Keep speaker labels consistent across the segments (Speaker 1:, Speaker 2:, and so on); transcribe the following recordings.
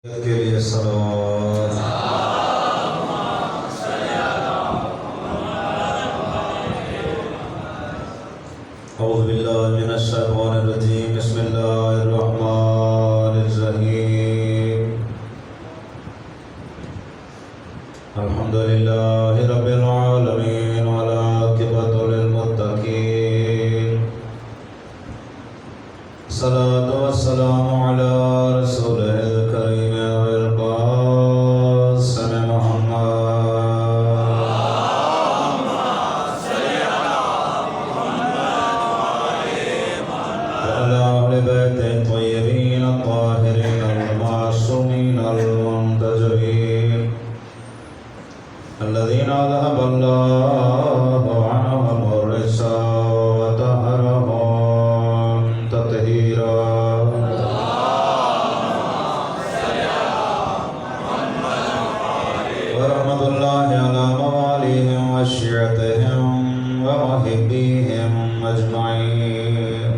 Speaker 1: کے لیے صلوات. اعوذ باللہ من الشیطان الرجیم. بسم اللہ الرحمن الرحیم. الحمدللہ رب العالمین والعاقبۃ للمتقین. الصلاۃ والسلام علی رسولہ الکریم والقاسم محمد. وعلى أهل بيت الطيبين الطاهرين المعصومين المنتجبين الذين أذهب الله عنهم الرجس وطهرهم تطهيرا. ورحمة الله على مواليهم وشيعتهم ومحبيهم أجمعين.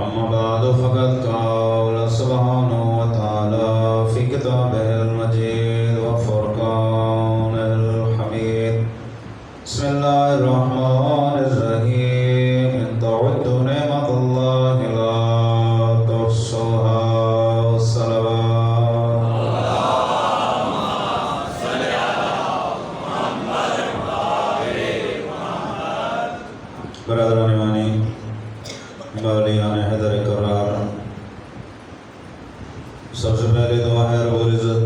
Speaker 1: أما بعد فقد قال سبحانه وتعالى في كتابه المجيد وفرقانه الحميد. بسم الله الرحمن الرحيم. إن تعدوا نعمة الله لا تحصوها. والصلوات. برادران ایمانی، بالیان حیدر کرار، سب سے پہلے دعا ہے رب العزت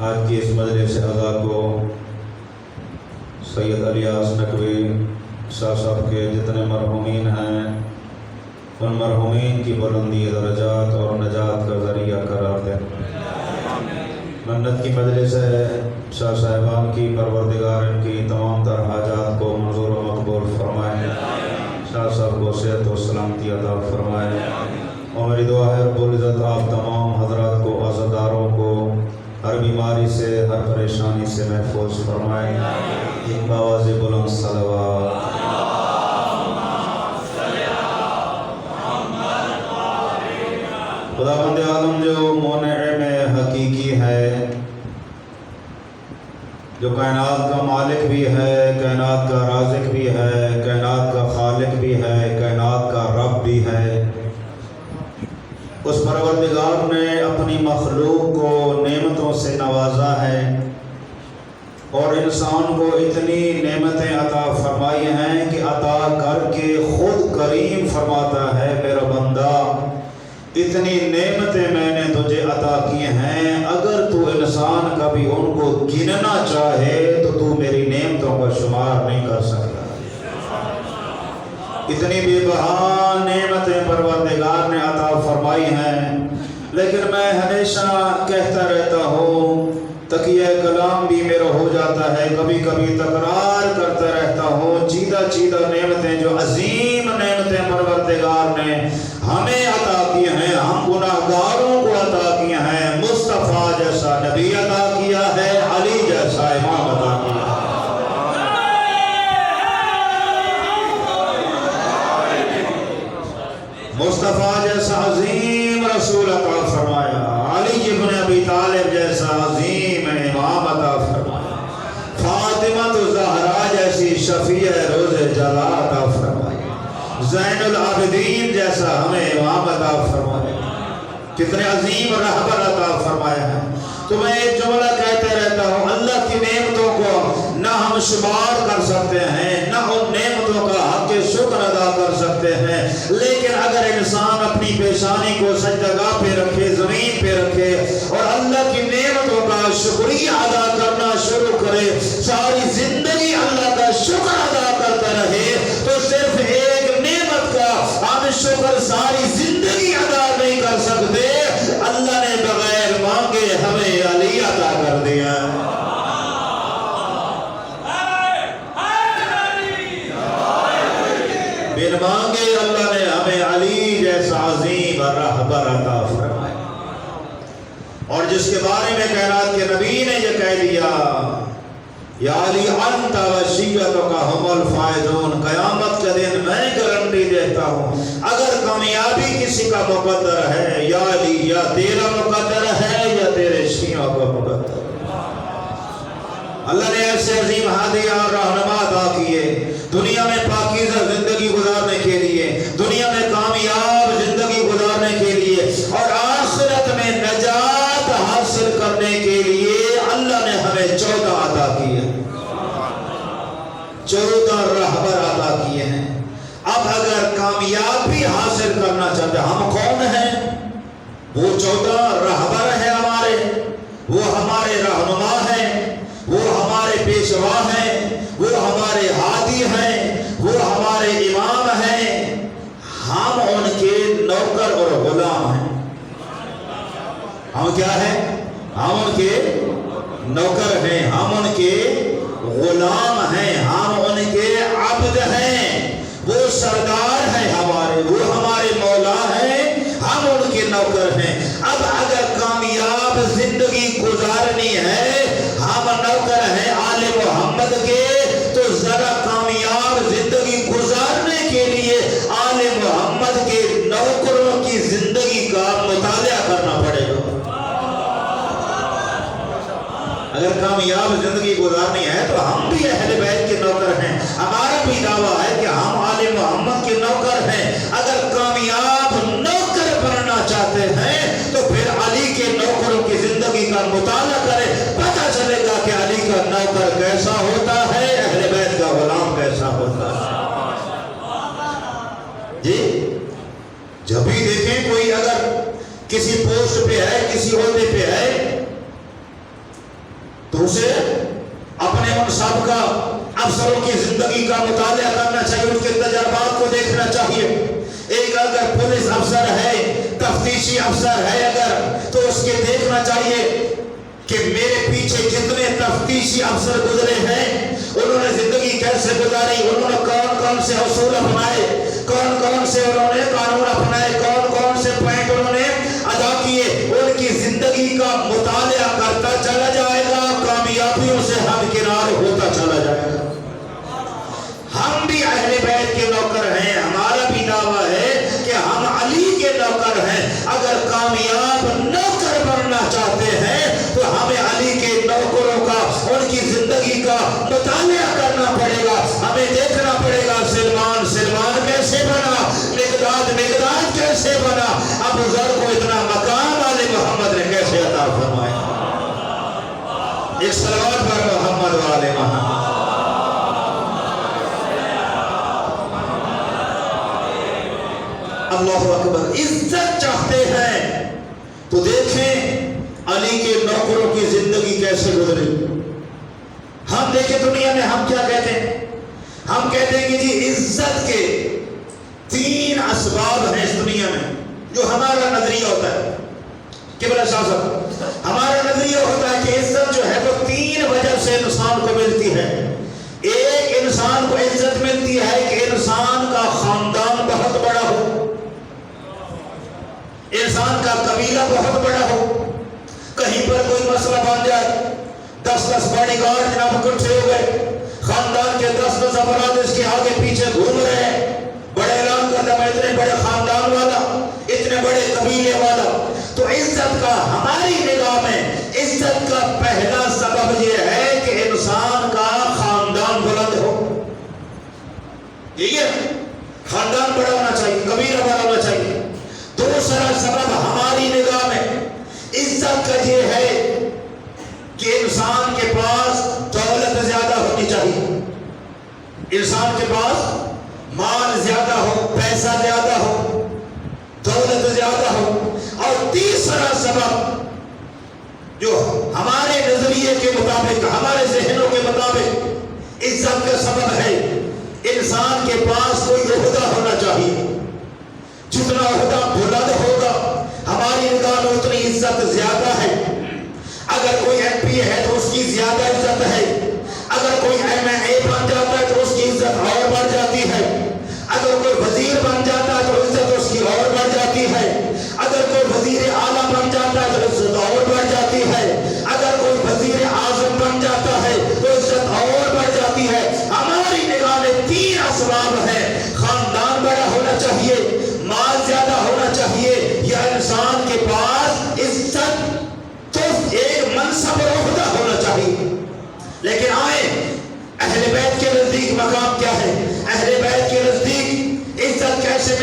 Speaker 1: آج کی اس مجلس اعزا کو سید الیاس نقوی شاہ صاحب کے جتنے مرحومین ہیں ان مرحومین کی بلندی درجات اور نجات کا ذریعہ قرار دیں. منت کی مجلس ہے، شاہ صاحبان کی پروردگار ان کی تمام تر حاجات کو منظور و مقبول فرمائے. شاہ صاحب کو صحت و سلامتی عطا فرمائے. اور میری دعا ہے رب العزت آپ تمام حضرات کو، عزاداروں کو ہر بیماری سے، ہر پریشانی سے محفوظ فرمائے. ایک باواز بلند صلوات. خداوند عالم جو منعم حقیقی ہے، جو کائنات کا مالک بھی ہے، کائنات کا رازق بھی ہے، کائنات کا خالق بھی ہے، کائنات کا رب بھی ہے، اس پروردگار نے اپنی مخلوق کو نعمتوں سے نوازا ہے اور انسان کو اتنی نعمتیں عطا فرمائی ہیں کہ عطا کر کے خود کریم فرماتا ہے میرا بندہ اتنی نعمتیں میں نے تجھے عطا کی ہیں، اگر تو انسان کبھی ان کو گننا چاہے تو تو میری نعمتوں کا شمار نہیں کر سکتا. اتنی بے بہا نعمتیں پروردگار نے عطا فرمائی ہیں، لیکن میں ہمیشہ کہتا رہتا ہوں، تقیہ کلام بھی میرا ہو جاتا ہے، کبھی کبھی تکرار کرتا رہتا ہوں، چیدہ چیدہ نعمتیں جو عظیم نعمتیں پروردگار نے ہمیں عطا کی ہیں، ہم گناہگاروں کو عطا کیا ہیں. مصطفیٰ جیسا نبی عطا کیا ہے، علی جیسا امام عطا کیا ہے. مصطفیٰ جیسا عظیم رسول عطا فرمایا، علی ابن ابی طالب جیسا عظیم امام عطا فرمایا، فاطمہ الزہرا جیسی شفیع روز جزا عطا فرمایا، زین العابدین جیسا ہمیں امام عطا فرمایا. کتنے عظیم رہبر عطا فرمایا ہے. تو میں ایک جملہ کہتے رہتا ہوں، اللہ کی نعمتوں کو نہ ہم شمار کر سکتے ہیں، نہ ان نعمتوں کا حق شکر ادا کر سکتے ہیں، لیکن اگر انسان اپنی پیشانی کو سجدگاہ پہ رکھے، زمین پہ رکھے اور اللہ کی نعمتوں کا شکریہ ادا کرنا شروع کرے، ساری زندگی اللہ کا شکر ادا کرتا رہے، تو صرف ایک نعمت کا ہم شکر ساری زندگی ادا نہیں کر سکتے. اللہ نے بغیر مانگے ہمیں علی عطا کر دیا. بن مانگے اللہ نے ہمیں علی جیسا عظیم رہبر عطا فرمایا. اور جس کے بارے میں کائنات کے نبی نے یہ کہہ دیا، یا علی انت و شیعتک هم الفائزون، قیامت کے دن میں گارنٹی تسلی دیتا ہوں، اگر کامیابی کسی کا مقدر ہے یا علی یا تیرا مقدر ہے یا تیرے شیعوں کا مقدر۔ اللہ نے ایسے عظیم ہادی اور رہنما عطا کیے دنیا میں پاکیزہ زندگی گزارنے کے لیے، دنیا میں کامیاب زندگی گزارنے کے لیے، اور آخرت میں نجات حاصل کرنے کے لیے اللہ نے ہمیں 14 عطا کیے، 14 رہبر عطا کیے ہیں۔ اب اگر کامیابی حاصل کرنا چاہتے ہیں، ہم کون ہیں؟ وہ 14 رہبر ہیں ہمارے، وہ ہمارے رہنما ہیں، وہ ہمارے پیشوا ہیں، وہ ہمارے ہادی ہیں، وہ ہمارے امام ہیں، ہم ان کے نوکر اور غلام ہیں۔ ہم کیا ہیں؟ ہم ان کے نوکر ہیں، ہم ان کے غلام ہیں، ہم ان کے عبد ہیں۔ وہ سردار ہیں ہمارے، وہ ہمارے مولا ہیں، ہم ان کے نوکر ہیں۔ اب اگر کامیاب زندگی گزارنی ہے، ہم نوکر ہیں آل محمد کے، تو ذرا کامیاب زندگی گزارنے کے لیے آل محمد کے نوکروں کی زندگی کا مطالعہ کرنا پڑے گا۔ اگر کامیاب زندگی گزارنی ہے تو ہم بھی اہل بیت کے نوکر ہیں، ہمارا بھی دعویٰ ہے کہ ہم آل محمد کے نوکر ہیں۔ اگر کامیاب نوکر بننا چاہتے ہیں تو پھر علی کے نوکروں کی زندگی کا مطالعہ کریں، پتہ چلے گا کہ علی کا نوکر کیسا ہوتا ہے، اہل بیت کا غلام کیسا ہوتا ہے۔ جی جب بھی دیکھیں کوئی اگر کسی پوسٹ پہ ہے، کسی عہدے پہ ہے، تو اسے اپنے ان سابقہ افسروں کی زندگی کا مطالعہ کرنا چاہیے، اس کے تجربات کو دیکھنا چاہیے۔ ایک اگر پولیس افسر ہے، تفتیشی افسر ہے اگر، تو اس کے دیکھنا چاہیے کہ میرے پیچھے جتنے تفتیشی افسر گزرے ہیں انہوں نے زندگی کیسے گزاری، انہوں نے کون کون سے اصول اپنائے، کون کون سے انہوں نے قانون اپنائے، کون کون سے پوائنٹ انہوں نے ادا کیے، ان کی زندگی کا مطالعہ کرتا چلا جائے گا، کامیابیوں سے ہمکنار ہوتا چلا جائے گا۔ ہم بھی اہل بیت کے نوکر ہیں، ہمارا بھی دعویٰ ہے کہ ہم علی کے نوکر ہیں۔ اگر کامیاب نوکر بننا چاہتے ہیں تو ہمیں علی کے نوکروں کا، ان کی زندگی کا مطالعہ کرنا پڑے گا، ہمیں دیکھنا پڑے گا سلمان کیسے بنا، مقداد کیسے بنا، ابو ذر کو اتنا مقام آل محمد نے کیسے عطا فرمایا۔ ایک صلوات پر محمد والے محمد۔ اللہ اکبر۔ عزت چاہتے ہیں تو دیکھیں علی کے نوکروں کی زندگی کیسے گزری۔ ہم دیکھیں دنیا میں ہم کیا کہتے ہیں، ہم کہتے ہیں کہ جی عزت کے 3 اسباب ہیں اس دنیا میں، جو ہمارا نظریہ ہوتا ہے قبلہ شاہ صاحب، ہمارا نظریہ ہوتا ہے کہ عزت جو ہے وہ 3 وجہ سے انسان کو ملتی ہے۔ ایک، انسان کو عزت ملتی ہے کہ انسان کا خاندان بہت بڑا ہو، انسان کا قبیلہ بہت بڑا ہو، کہیں پر کوئی مسئلہ بن جائے 10 باڈی گارڈ جناب اکٹھے ہو گئے، خاندان کے 10 افراد اس کے آگے پیچھے گھوم رہے ہیں، بڑے اعلان کرتا میں اتنے بڑے خاندان والا، اتنے بڑے قبیلے والا۔ تو عزت کا ہماری نگاہ میں عزت کا پہلا سبب یہ ہے کہ انسان کا خاندان بلند ہو، ٹھیک ہے، خاندان بڑا ہونا چاہیے، قبیلہ بڑا ہونا چاہیے۔ دوسرا سبب ہماری نگاہ میں عزت کا یہ ہے کہ انسان کے پاس دولت زیادہ ہونی چاہیے، انسان کے پاس مال زیادہ ہو، پیسہ زیادہ ہو، دولت زیادہ ہو۔ اور تیسرا سبب جو ہمارے نظریے کے مطابق، ہمارے ذہنوں کے مطابق عزت کا سبب ہے، انسان کے پاس کوئی عہدہ ہونا چاہیے، جتنا عہدہ بلند ہوگا ہماری نگاہ میں اتنی عزت زیادہ ہے۔ اگر کوئی ایم پی ہے تو اس کی زیادہ عزت ہے، اگر کوئی ایم این اے بن جاتا ہے تو اس کی عزت اور بڑھ جاتی ہے، اگر کوئی وزیر بن جاتا ہے تو عزت اس کی اور بڑھ جاتی ہے، اگر کوئی وزیر اعلیٰ بن جاتا ہے تو عزت اور بڑھ جاتی ہے، اگر کوئی وزیر اعظم بن جاتا ہے تو عزت اور بڑھ جاتی ہے۔ ہماری نگاہ میں 3 اسباب ہیں، خاندان بڑا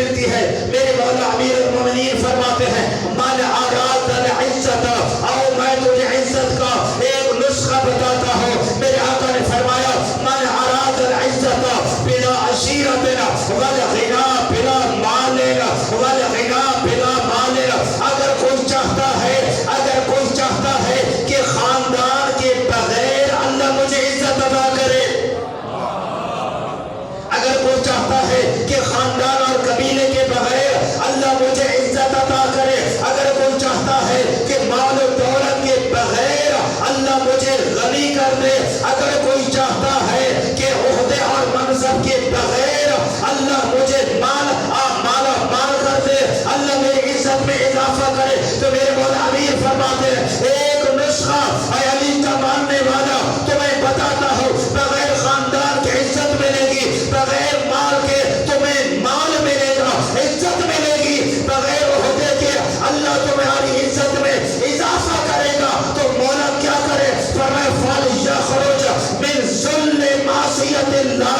Speaker 1: ملتی ہے. میرے مولا امیر المومنین فرماتے ہیں من اراد العزت او میں تجھے عزت کا ایک نسخہ بتاتا ہوں. میرے آقا نے فرمایا من اراد العزت بلا عشیرت والغنا بلا مال والغنا بلا مال. اگر کوئی چاہتا ہے کہ خاندان کے بغیر اللہ مجھے عزت عطا کرے، اگر کوئی چاہتا ہے کہ خاندان اور قبیلے کے بغیر اللہ مجھے عزت عطا کرے، اگر کوئی چاہتا ہے کہ مال و دولت کے بغیر اللہ مجھے غنی کر دے، اگر کوئی چاہتا ہے کہ عہدے اور منصب کے بغیر اللہ مجھے مال کر دے، اللہ میری عزت میں اضافہ کرے، تو میرے مولا امیر فرماتے ہیں ایک نسخہ اے علی کا ماننے والا تمہیں بتاتا ہوں. بغیر خاندان کے عزت ملے گی، بغیر مال کے تمہیں مال ملے گا، عزت ملے گی، بغیر عہدے کے اللہ تمہاری عزت میں اضافہ کرے گا. تو مولا کیا کرے؟ فرمائے فَلْيَخْرُجْ مِنْ ذُلِّ مَعْصِيَتِ اللَّهِ،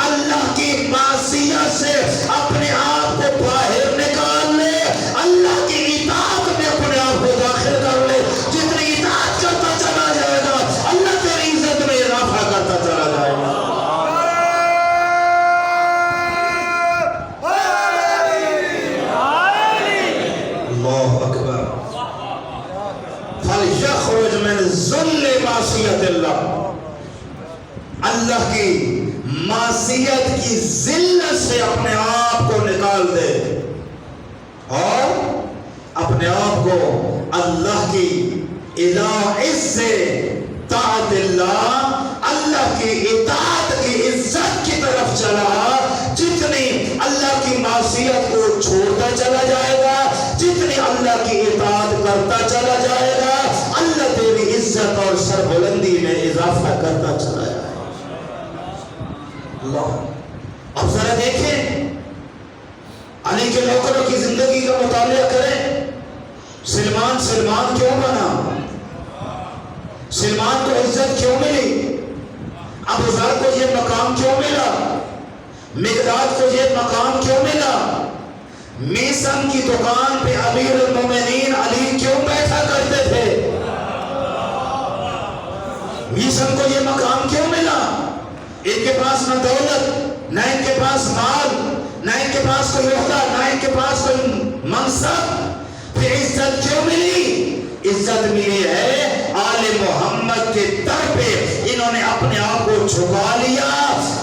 Speaker 1: اللہ کی معصیت سے اپنے آپ کو باہر نکال لے، اللہ کی اطاعت میں اپنے آپ کو داخل کر لے. جتنی اطاعت کرتا چلا جائے گا اللہ تیری عزت میں اضافہ کرتا چلا جائے گا. اللہ اکبر. فَلْيَخْرُجْ مِنْ ذُلِّ مَعْصِيَتِ اللَّهِ، اللہ کی معصیت کی ذلت سے اپنے آپ کو نکال دے اور اپنے آپ کو اللہ کی عز طاعت اللہ کی اطاعت کی عزت کی طرف چلا. جتنی اللہ کی معصیت کو چھوڑتا چلا جائے گا، جتنی اللہ کی اطاعت کرتا چلا جائے گا، اللہ تیری عزت اور سربلندی میں اضافہ کرتا چلا جائے گا. اللہ اب ذرا دیکھیں علی کے نوکروں کی زندگی کا مطالعہ کریں. سلمان کیوں بنا؟ سلمان کو عزت کیوں ملی؟ ابو ذر کو یہ مقام کیوں ملا؟ مقداد کو یہ مقام کیوں ملا؟ میسن کی دکان پہ امیر المومنین علی کیوں بیٹھا کرتے تھے؟ میسن کو یہ مقام کیوں ملا؟ ان کے پاس نہ دولت، نہ ان کے پاس مال، نہ ان کے پاس کوئی عہدہ، نہ ان کے پاس کوئی منصب، پھر عزت کیوں ملی؟ عزت ملی ہے آل محمد کے در پہ انہوں نے اپنے آپ کو جھکا لیا،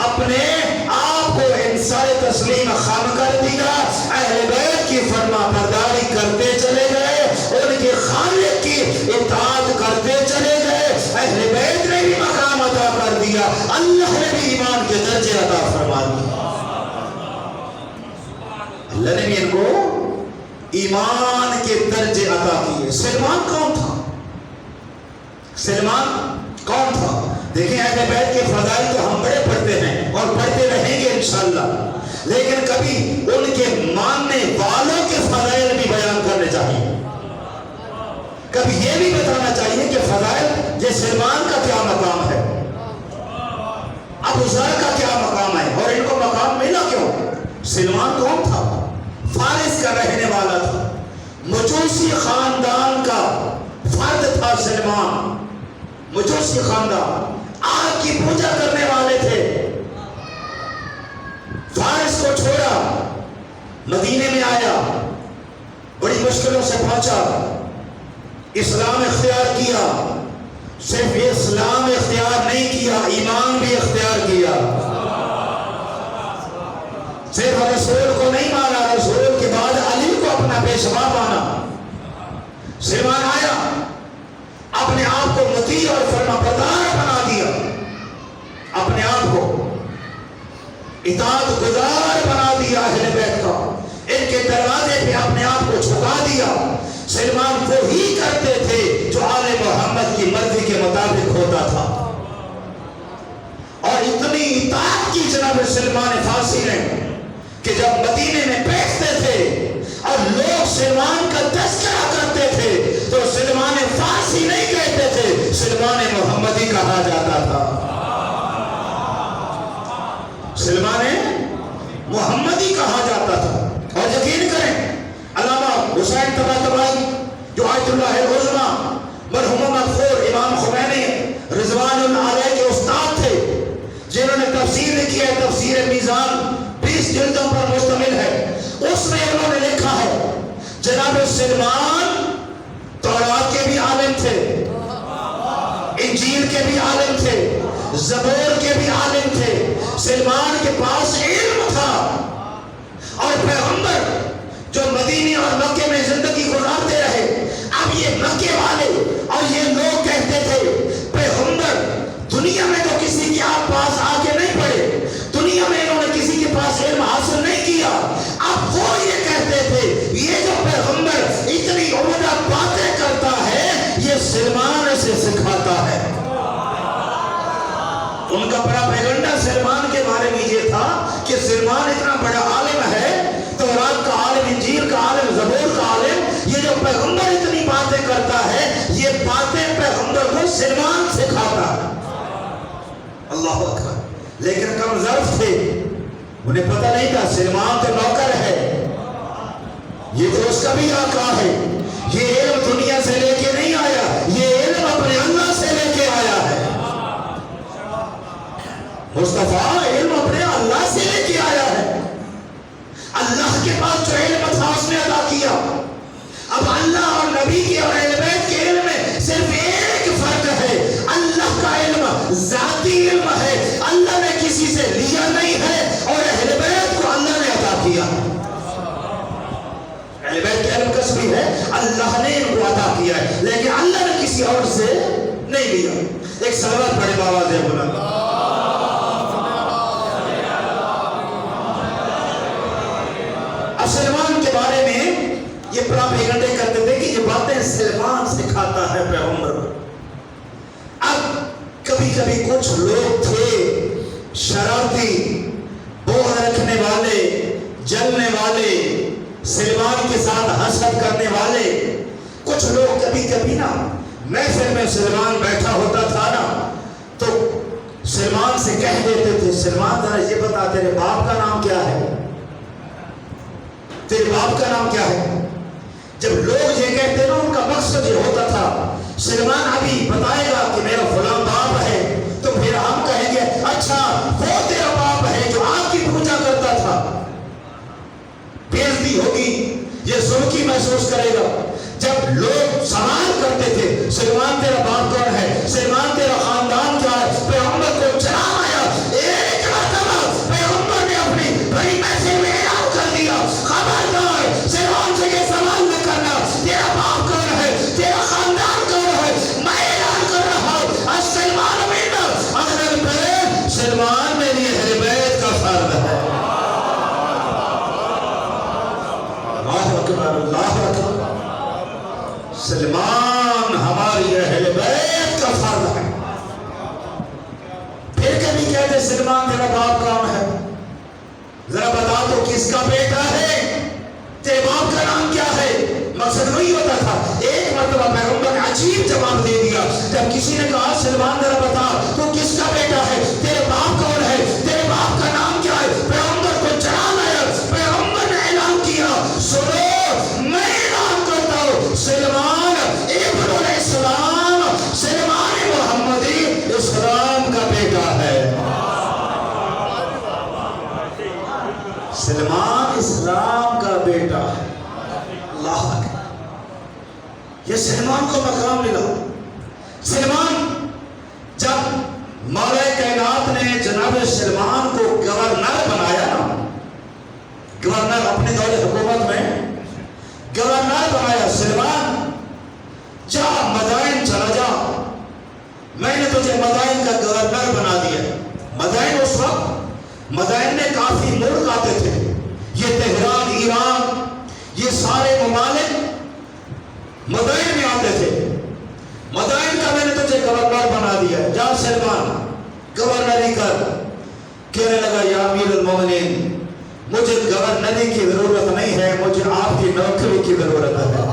Speaker 1: اپنے آپ کو انسان تسلیم خم کر دیا، اہل بیت کی فرما برداری کرتے چلے گئے، ان کے خالق کی اطاعت کرتے چلے گئے. اہل بیت نے بھی مقام عطا کر دیا، اللہ نے بھی ایمان کے درجے عطا فرما دیا. اللہ نے بھی ان کو ایمان کے درجے عطا کیے. سلمان کون تھا؟ دیکھیں اہل بیت کے فضائل تو ہم بڑے پڑھتے ہیں اور پڑھتے رہیں گے انشاءاللہ، لیکن کبھی ان کے ماننے والوں کے فضائل بھی بیان کرنے چاہیے. کبھی یہ بھی بتانا چاہیے کہ فضائل یہ سلمان کا کیا مقام ہے، ابو ذر کا کیا مقام ہے، اور ان کو مقام ملا کیوں؟ سلمان کون تھا؟ فارس کا رہنے والا تھا، مجوسی خاندان کا فرد تھا سلمان. مجوسی خاندان آگ کی پوجا کرنے والے تھے. فارس کو چھوڑا، مدینے میں آیا، بڑی مشکلوں سے پہنچا، اسلام اختیار کیا. صرف اسلام اختیار نہیں کیا، ایمان بھی اختیار کیا. صرف رسول کو نہیں مانا، رسول کے بعد علی کو اپنا پیشوا مانا. سلمان آیا، اپنے آپ کو مطیع اور فرما بردار بنا دیا، اپنے آپ کو اطاعت گزار بنا دیا اہل بیت کا. ان کے دروازے پہ اپنے آپ کو جھکا دیا. سلمان وہی کرتے تھے جو آل محمد کی مرضی کے مطابق ہوتا تھا، اور اتنی اطاعت کی جناب سلمان فارسی نے کہ جب مدینے میں بیٹھتے تھے اور لوگ سلمان کا تذکرہ کرتے تھے تو سلمان فارسی نہیں کہتے تھے، سلمان محمدی کہا جاتا تھا. سلمان محمدی کہا جاتا تھا. جو آیت اللہ العظمیٰ مرحوم مغفور امام خمینی رضوان اللہ علیہ کے استاد تھے، جنہوں نے تفسیر لکھی ہے، تفسیر میزان 20 جلدوں پر مشتمل ہے، اس میں انہوں نے لکھا ہے جناب سلمان تورات کے بھی عالم تھے، انجیل کے بھی عالم تھے، زبور کے بھی عالم تھے، سلمان کے پاس علم تھا، اور پیغمبر جو مدینے اور مکے میں زندگی گزارتے رہے، اب یہ مکے والے اور یہ لوگ کہتے تھے پیغمبر دنیا میں تو کسی کے آپ پاس آگے نہیں پڑے، دنیا میں انہوں نے کسی کے پاس علم حاصل نہیں کیا، اب وہ یہ کہتے تھے یہ جو پیغمبر اتنی عمدہ باتیں کرتا ہے یہ سلمان سے سکھاتا ہے۔ ان کا بڑا پیغنڈا سلمان کے بارے میں یہ تھا کہ سلمان اتنا بڑا عالم ہے، تورات کا عالم، انجیل کا عالم، زبور کا عالم، یہ جو پیغمبر اتنی باتیں کرتا ہے یہ باتیں پیغمبر کو سلمان سکھاتا ہے۔ اللہ اکبر۔ لیکن کم ظرف تھے، انہیں پتہ نہیں تھا سلمان تو نوکر ہے، یہ تو اس کا بھی آقا ہے، یہ علم دنیا سے لے کے نہیں آیا، یہ علم اپنے اللہ سے لے کے آیا ہے۔ مصطفیٰ علم اپنے اللہ سے لے کے آیا ہے، اللہ کے پاس جو علم تھا اس نے عطا کیا۔ اب اللہ اور نبی کے اور اہل بیت کے علم میں صرف ایک فرق ہے، اللہ کا علم ذاتی علم ہے، اللہ نے کسی سے لیا نہیں ہے، اور اہل بیت کو اللہ نے عطا کیا۔ اہل بیت کے علم کسبی ہے، اللہ نے ان کو عطا کیا ہے، لیکن اللہ نے کسی اور سے نہیں لیا۔ ایک صلوات پڑھے بآواز بلند۔ اب سلمان کے بارے میں یہ پراپیگنڈے کرتے تھے کہ یہ باتیں سلمان سکھاتا ہے پیغمبر۔ اب کبھی کبھی کچھ لوگ تھے شرارتی، بغض رکھنے والے، جلنے والے، سلمان کے ساتھ حسد کرنے والے، کچھ لوگ کبھی کبھی نا محفل میں سلمان بیٹھا ہوتا تھا نا تو سلمان سے کہہ دیتے تھے سلمان ذرا یہ بتا تیرے باپ کا نام کیا ہے، تیرے باپ کا نام کیا ہے۔ جب لوگ یہ کہتے نا ان کا مقصد یہ ہوتا تھا سلمان ابھی بتائے گا کہ میرا فلاں باپ ہے، تو پھر ہم کہیں گے اچھا وہ تیرا باپ ہے جو آپ کی پوجا کرتا تھا، بےعزتی ہوگی، یہ سرخی محسوس کرے گا۔ جب لوگ سوال کرتے تھے سلمان تیرا باپ کون ہے، سلمان تیرا خاندان کیا ہے، پیغمبر کو چرام آیا، ایک مرتبہ پیغمبر نے اپنی بڑی محفل میں اعلان کر دیا خبردار سلمان سے یہ سوال نہ کرنا تیرا باپ کون ہے، تیرا خاندان کون ہے، میں اعلان کر رہا ہوں سلمان منا اہل بیت، سلمان میری اہل بیت کا فرد ہے۔ اللہ اکبر، اللہ اکبر، سلمان ہماری اہل بیت کا فرد ہے۔ پھر کبھی کہتے سلمان تیرا باپ کون ہے، ذرا بتا تو کس کا بیٹا ہے، تیرے باپ کا نام کیا ہے۔ مقصد وہی ہوتا تھا۔ ایک مرتبہ پیغمبر نے عجیب جواب دے دیا، جب کسی نے کہا سلمان ذرا بتا تو کس کا بیٹا ہے، تیرے باپ کون ہے، تیرے باپ کا نام کیا ہے، پیغمبر کو چرام آیا، پیغمبر نے اعلان کیا سنو میں اعلان کرتا ہوں سلمان ابن الاسلام، سلمان محمدی اسلام کا بیٹا ہے۔ سلمان اسلام کا بیٹا ہے۔ اللہ اکبر، یہ سلمان کو مقام ملا۔ سلمان جب مولا کائنات نے جناب سلمان کو گورنر بنایا نا، گورنر اپنے دور حکومت میں گورنر بنایا، سلمان جا مدائن چلا جا، میں نے تجھے مدائن کا گورنر بنا دیا۔ مدائن اس وقت مدائن میں کافی ملک آتے تھے، یہ تہران، ایران، یہ سارے ممالک مدائن میں آتے تھے۔ مدائن کا میں نے تجھے گورنر بنا دیا، جا سلمان گورنری کر۔ کہنے لگا یا امیر المومنین مجھے گورنری کی ضرورت نہیں ہے، مجھے آپ کی نوکری کی ضرورت ہے،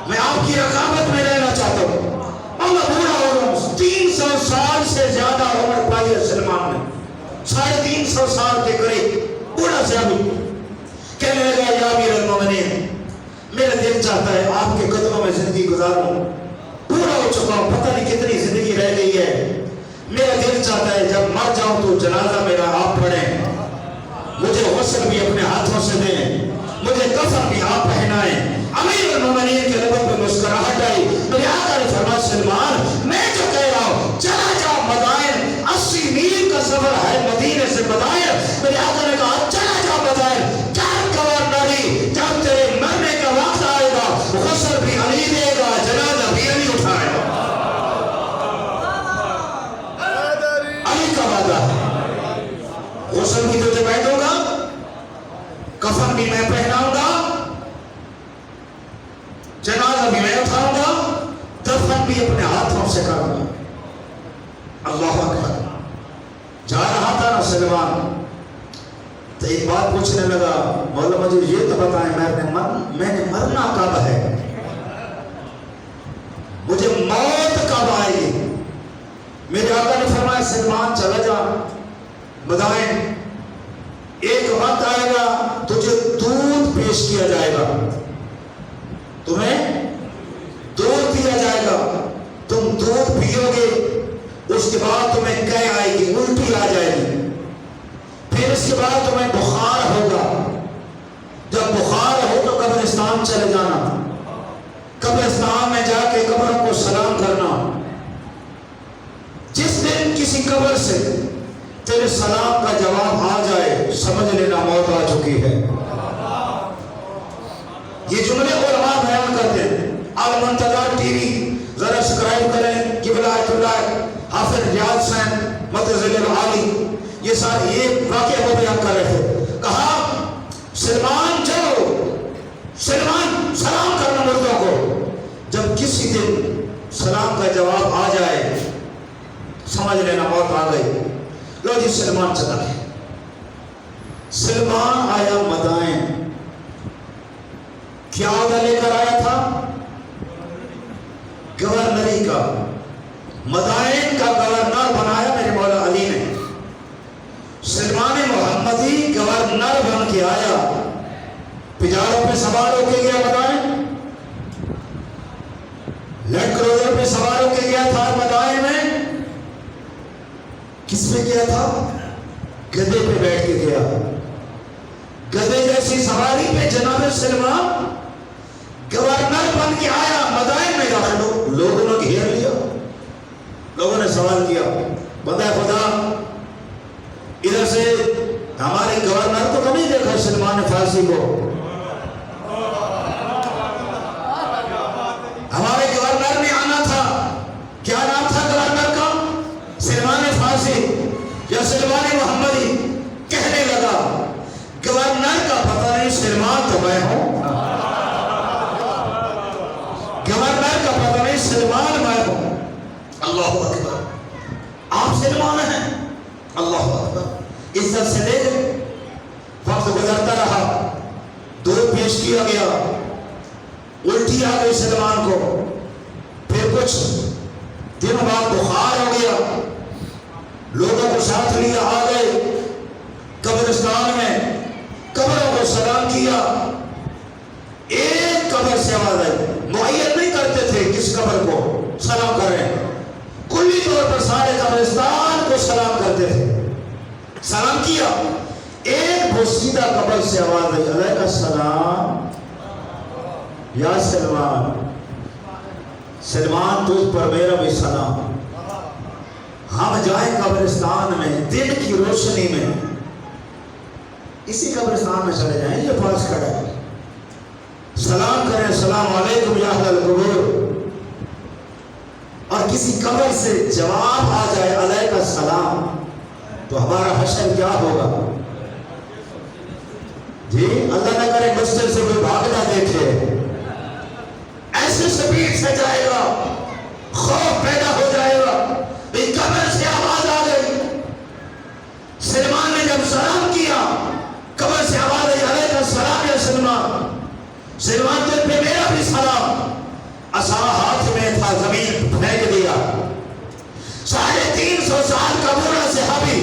Speaker 1: میں آپ کی رقابت میں رہنا چاہتا ہوں۔ اور میں بوڑھا ہو رہا ہوں، 300 سال سے زیادہ عمر پائی ہے سلمان نے، 350 سال کے قریب بوڑھا سے ابھی۔ کہنے لگا یا امیر المومنین میرے دل دل چاہتا ہے آپ کے قدموں میں زندگی گزاروں، پورا ہو چکا ہوں، پتہ نہیں کتنی زندگی رہ گئی ہے، میرا دل چاہتا ہے جب مر جاؤں تو جنازہ میرا آپ پڑھیں، مجھے غسل بھی اپنے ہاتھوں سے دیں، مجھے کفن بھی آپ پہنائیں۔ امیر المومنین کے لبوں پہ مسکراہٹ آئی، میرے آقا نے فرمایا سلمان میں جو کہہ رہا ہوں چلا جاؤ مدائن، 80 میل کا سفر ہے مدینے سے مدائن، میرے آقا نے کہا چلا جاؤ مدائن، کیا گورنری جب تیرے مرنے کا وقت آئے گا غسل بھی علی دے گا، جنازہ بھی علی اٹھائے گا۔ علی کا وعدہ ہے، غسل بھی تجھے میں دوں گا، کفن بھی میں پہناؤں گا، جنازہ بھی میں اٹھاؤں گا، دفن بھی اپنے ہاتھوں سے کروں گا۔ اللہ اکبر۔ جا رہا تھا نا سلمان تو ایک بات پوچھنے لگا، مولا مجھے یہ تو بتائیں میں نے مرنا کب ہے، مجھے موت کب آئے گی؟ میرے آقا نے فرمایا سلمان چلا جا مدائن، ایک وقت آئے گا تجھے دودھ پیش کیا جائے گا، تمہیں دودھ دیا جائے گا، تم دودھ پیو گے، اس کے بعد تمہیں قے آئے گی، الٹی آ جائے گی، پھر اس کے بعد تمہیں بخار ہوگا، جب بخار ہو تو قبرستان چلے جانا، قبرستان میں جا کے قبروں کو سلام کرنا، جس دن کسی قبر سے تیرے سلام کا جواب آ جائے سمجھ لینا موت آ چکی ہے۔ یہ جملے علماء بیان کرتے ہیں، المنتظر ٹی وی ذرا سبسکرائب کریں، قبلہ اللہ حافظ ریاض حسین متضل العالی، یہ سارے یہ واقعہ وہ بیان کر رہے تھے، کہا سلمان سلام کرنا مردوں کو، جب کسی دن سلام کا جواب آ جائے سمجھ لینا موت آ گئی۔ لو جی سلمان چلا ہے، سلمان آیا مدائن، کیا عہدہ لے کر آیا تھا؟ گورنری کا، مدائن کا گورنر بنایا میرے مولا علی نے، سلمان محمدی گورنر بن کے آیا، پجاروں پہ سوار ہو کے گیا مدائن، لینڈ کروزر پہ سوار ہو کے گیا تھا مدائن میں، کس پہ گیا تھا؟ گدے پہ بیٹھ کے گیا، گدے جیسی سواری پہ جناب سلمان گورنر بن کے آیا، مدائن میں داخل ہو، لوگوں نے گھیر لیا، لوگوں نے سوال کیا بندہ خدا ادھر سے ہمارے گورنر کو نہیں دیکھا سلمان فارسی کو، ہمارے گورنر نے آنا تھا، کیا نام تھا گورنر کا؟ سلمان فارسی یا سلمان محمدی، کہنے لگا گورنر کا پتہ نہیں، سلمان تو میں ہوں، گورنر کا پتہ نہیں، سلمان میں ہوں۔ اللہ اکبر، آپ سلمان ہیں، اللہ اکبر، عزت سے لے گئے، وقت گزرتا رہا، دودھ پیش کیا گیا، الٹی آ گئی سلمان کو، پھر کچھ دنوں بعد بخار ہو گیا، لوگوں کو ساتھ لیا، آ گئے قبرستان میں، قبروں کو سلام کیا، ایک قبر سے آواز آئی، معین نہیں کرتے تھے کس قبر کو سلام کریں، کلی طور پر سارے قبرستان کو سلام کرتے تھے، سلام کیا، ایک بوسیدہ قبر سے آواز آئی، علیہ السلام یا سلمان، سلمان تجھ پر میرا بھی سلام، ہم جائیں قبرستان میں دن کی روشنی میں، اسی قبرستان میں چلے جائیں، یہ پاس کھڑا ہے، سلام کریں، السلام علیکم یا اہل القبور، اور کسی قبر سے جواب آ جائے علیہ السلام، تو ہمارا حشر کیا ہوگا؟ جی اللہ نہ کرے مسجد سے کوئی بھاگنا دیکھے، ایسے سپیڈ سے جائے گا، خوف پیدا ہو جائے گا، قبر سے آواز آ گئی، سلمان نے جب سلام کیا، قبر سے آواز آئی، علیہ السلام یا سلمان، سلمان تجھ پہ میرا بھی سلام، عصا ہاتھ میں تھا، زمین پھینک دیا، 350 سال کا بوڑھا صحابی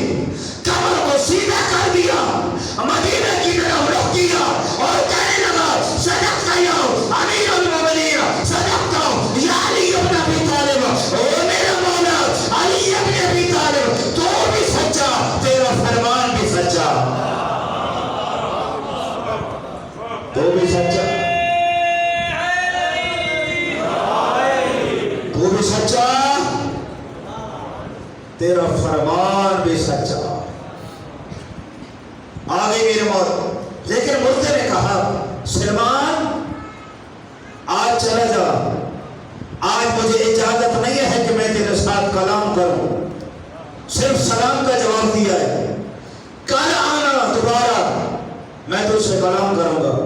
Speaker 1: قبر کو سیدھا کر دیا، مدینے کی طرف رخ کیا اور کہنے لگا صدقت یا تیرا فرمان بھی سچا. آ گئی میری موت. لیکن مردے نے کہا سلمان آج چلا جا, آج مجھے اجازت نہیں ہے کہ میں تیرے ساتھ کلام کروں, صرف سلام کا جواب دیا ہے. کل آنا دوبارہ میں تجھ سے کلام کروں گا.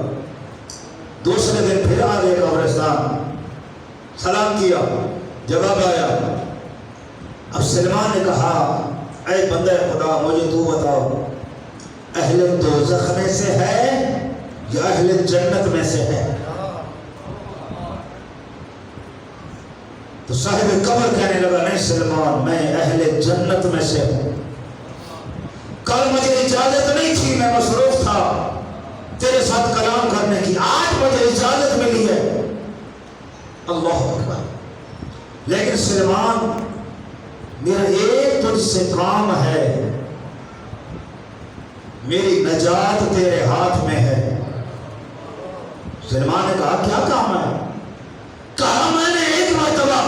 Speaker 1: دوسرے دن پھر آ گئے قبرستان, سلام کیا, جواب آیا. اب سلمان نے کہا اے بندہ خدا مجھے تو بتاؤ اہل دوزخ میں سے ہے یا اہل جنت میں سے ہے؟ تو صاحب قبر کہنے لگا نہیں سلمان میں اہل جنت میں سے ہوں. کل مجھے اجازت نہیں تھی, میں مصروف تھا تیرے ساتھ کلام کرنے کی, آج مجھے اجازت ملی ہے. اللہ اکبر. لیکن سلمان میرا ایک تجھ سے کام ہے, میری نجات تیرے ہاتھ میں ہے. سلمان نے کہا کیا کام ہے؟ کہا میں نے ایک مرتبہ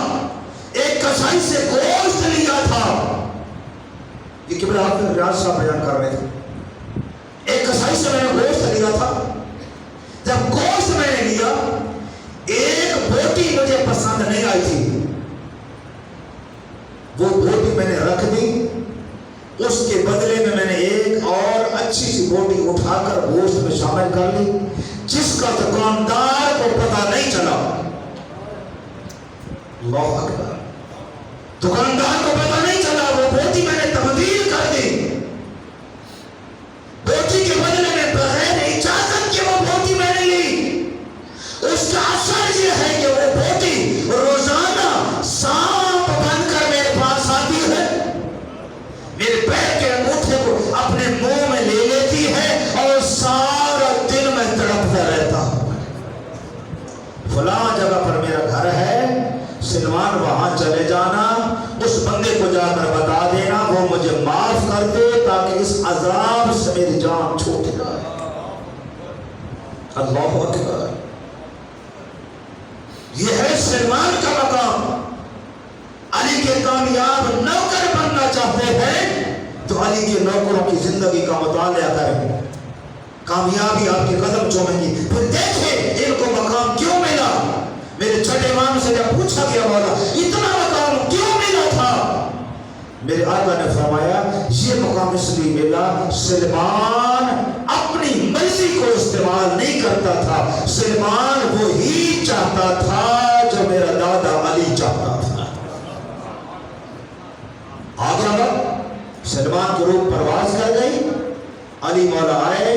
Speaker 1: ایک کسائی سے گوشت لیا تھا. یہ کبھی آپ نے ریاض صاحب بیان کر رہے تھے. ایک کسائی سے میں نے گوشت لیا تھا. جب گوشت میں نے لیا ایک بوٹی مجھے پسند نہیں آئی تھی, وہ بوٹی میں نے رکھ دی. اس کے بدلے میں نے ایک اور اچھی سی بوٹی اٹھا کر گوشت میں شامل کر لی, جس کا دکاندار کو پتہ نہیں چلا. اللہ اکبر. دکاندار کو پتہ نہیں چلا. وہ بوٹی میں نے تبدیل کر دی. بوٹی کے بدلے میں بغیر اجازت کے وہ بوٹی میں نے لی. اس کا اثر یہ ہے کہ وہ بوٹی روزانہ سانپ بن کر میرے پاس آتی ہے, میرے پیر کے انگوٹھے کو اپنے منہ میں لے لیتی ہے اور سارا دن میں تڑپتا رہتا ہوں. فلاں جگہ پر میرا گھر ہے, سلمان وہاں چلے جانا, اس بندے کو جا کر بتا دینا وہ مجھے معاف کر دے تاکہ اس عذاب سے میری جان چھوٹ جائے. اللہ اکبر. یہ ہے سلمان کا مقام. علی کے کامیاب نوکر بننا چاہتے ہیں تو علی کے نوکروں کی زندگی کا مطالعہ کریں, کامیابی آپ کے قدم چومیں گی. پھر دیکھیں ان کو مقام کیوں ملا. میرے چھٹے امام سے جب پوچھا گیا مولا اتنا مقام کیوں ملا تھا, میرے آقا نے فرمایا یہ مقام اس لیے ملا سلمان اپنی مرضی کو استعمال نہیں کرتا تھا, سلمان وہی چاہتا تھا جو میرا دادا علی چاہتا تھا. آگے وقت سلمان کی روح پرواز کر گئی, علی مولا آئے.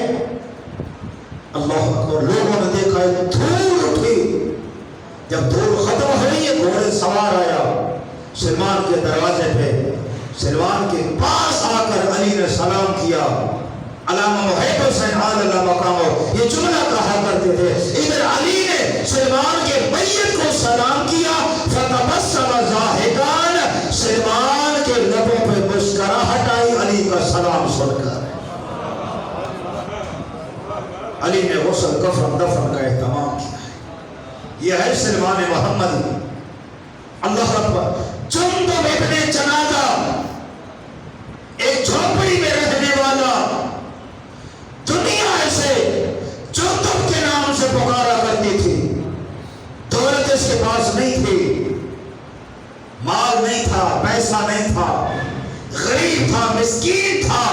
Speaker 1: اللہ اکبر. لوگوں نے دیکھا دھول اٹھی. جب دھول ختم ہوئی یہ گھوڑے سوار آیا سلمان کے دروازے پہ, سلمان کے پاس آ کر علی نے سلام کیا. علامہ محب حسین اللہ مقامہ یہ جملہ کہا کرتے تھے, ادھر علی نے سلمان کے میت کو سلام کیا, فتبسم ضاحکان, سلمان کے لبوں پہ مسکراہٹ آئی علی کا سلام سن کر. علی نے غسل کفن دفن کا اہتمام کیا. یہ ہے سلمان محمد. اللہ اکبر. جندب ابن جنادہ ایک جھوپڑی میں رہنے والا, دنیا ایسے جندب کے نام سے پکارا کرتی تھی. دولت اس کے پاس نہیں تھی, مال نہیں تھا, پیسہ نہیں تھا, غریب تھا, مسکین تھا.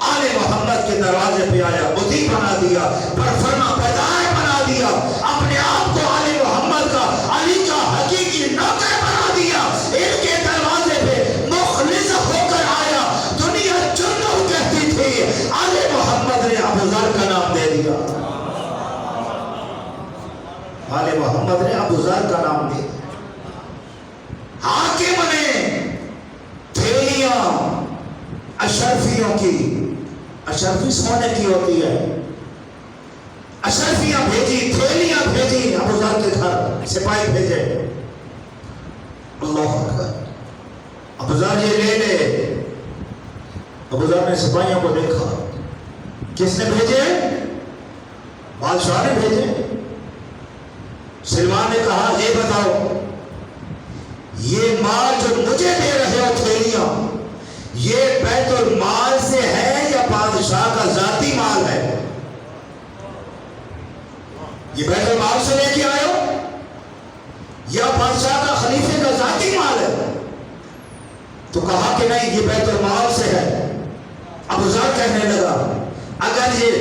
Speaker 1: آل محمد کے دروازے پہ آیا, بدی بنا دیا, پرفرما پیدائے بنا دیا, اپنے آپ کو آل محمد کا علی کا حقیقی نوکر بنا دیا. ان کے دروازے پہ مخلص ہو کر آیا. دنیا جنوں کہتی تھی, آل محمد نے ابو ذر کا نام دے دیا. آل محمد نے ابو ذر کا نام دے دیا. حاکم نے تھیلیاں اشرفیوں کی, اشرفی سونے کی ہوتی ہے, اشرفیاں بھیجی, تھیلیاں بھیجی ابو ذر کے گھر, سپاہی بھیجے. اللہ اکبر. ابو ذر یہ لے لے. ابو ذر نے سپاہیوں کو دیکھا, کس نے بھیجے؟ بادشاہ نے بھیجے. سلمان نے کہا یہ بتاؤ یہ مال جو مجھے دے رہے ہو تھیلیاں یہ بیت المال سے ہے یا بادشاہ کا ذاتی مال ہے؟ یہ بیت المال سے لے کے آئے ہو یا بادشاہ کا خلیفے کا ذاتی مال ہے؟ تو کہا کہ نہیں یہ بیت المال سے ہے۔ ابو ذر کہنے لگا اگر یہ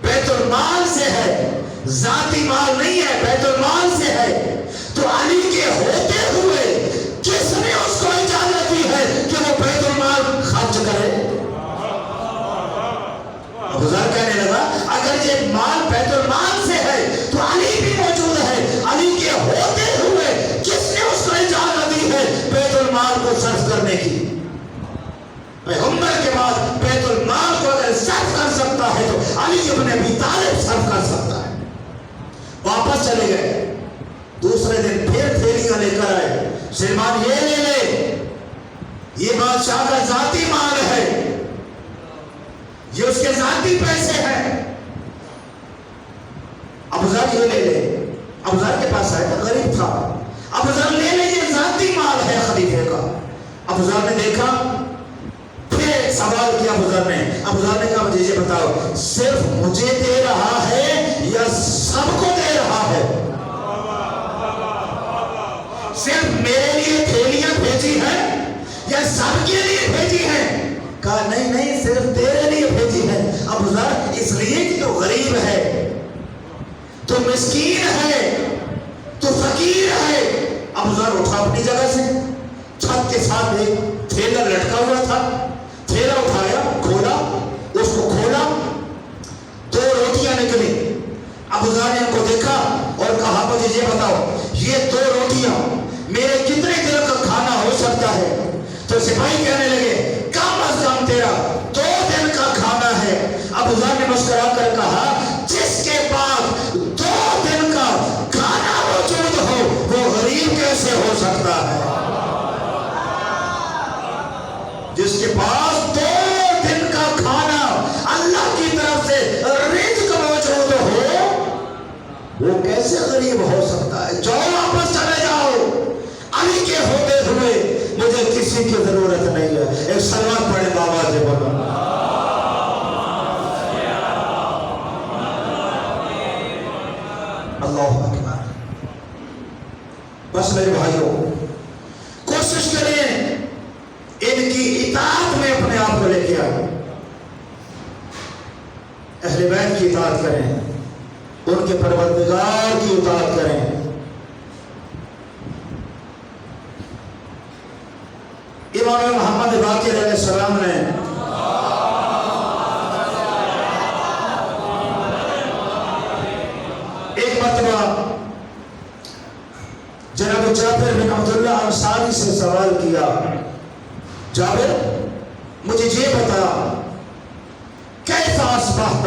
Speaker 1: بیت المال سے ہے، ذاتی مال نہیں ہے، بیت المال سے ہے، تو علی کے ہوتے ہوئے کس نے اس کو اجازت دی ہے کہ وہ بیت المال خرچ کرے؟ ابو ذر کہنے لگا اگر یہ مال بیت المال سے ہے تو علی بھی موجود ہے، علی کے ہوتے ہوئے کس نے اس کو اجازت دی ہے بیت المال کو صرف کرنے کی؟ پیغمبر کے بعد بیت المال کو اگر صرف کر سکتا ہے تو علی ابن ابی طالب صرف کر سکتا ہے۔ واپس چلے گئے، دوسرے دن پھر تھیلیاں لے کر آئے، سلیمان یہ لے لے، یہ بادشاہ کا ذاتی مال ہے، یہ اس کے ذاتی پیسے ہیں، ابو ذر یہ لے لے۔ ابو ذر کے پاس آیا تھا، غریب تھا، ابو ذر لے لے، یہ ذاتی مال ہے خلیفے کا۔ ابو ذر نے دیکھا، پھر سوال کیا ابو ذر نے کہا مجھے یہ بتاؤ صرف مجھے دے رہا ہے یا سب کو دے رہا ہے؟ صرف میرے لیے تھیلیاں بھیجی ہیں یا سب کے لیے بھیجی ہیں؟ کہا نہیں صرف تیرے لیے بھیجی ہے۔ ابو ذر اس لیے کہ تو غریب ہے، تو مسکین ہے، تو فقیر ہے۔ ابو ذر اٹھا اپنی جگہ سے، چھت کے ساتھ ایک تھیلا لٹکا ہوا تھا، تھیلا اٹھایا، کھولا، اس کو کھولا، 2 روٹیاں نکلی۔ ابو ذر نے ان کو دیکھا اور کہا مجھے یہ بتاؤ یہ 2 روٹیاں میرے کتنے دن کا کھانا ہو سکتا ہے؟ تو سپاہی کہنے لگے کم از کم تیرا 2 دن کا کھانا ہے۔ ابو ذر نے مسکرا کر کہا جس کے پاس 2 دن کا کھانا موجود ہو وہ غریب کیسے ہو سکتا ہے؟ جس کے پاس 2 دن کا کھانا اللہ کی طرف سے رزق موجود ہو وہ کیسے غریب ہو سکتا ہے؟ جاؤ واپس چلے جاؤ، علی کے ہوتے ہوئے مجھے کسی کی ضرورت نہیں ہے۔ ایک سلوات پڑھے بابا سے بولو اللہ اکبر۔ بس میرے بھائیوں کوشش کریں ان کی اطاعت میں اپنے آپ کو لے کے آئیں، اہل بیت کی اطاعت کریں، ان کے پروردگار کی اطاعت کریں۔ امام محمد باقر علیہ السلام نے ایک مرتبہ جناب جابر بن عبداللہ انصاری سے سوال کیا، جابر مجھے یہ بتا کیسا اصبحت،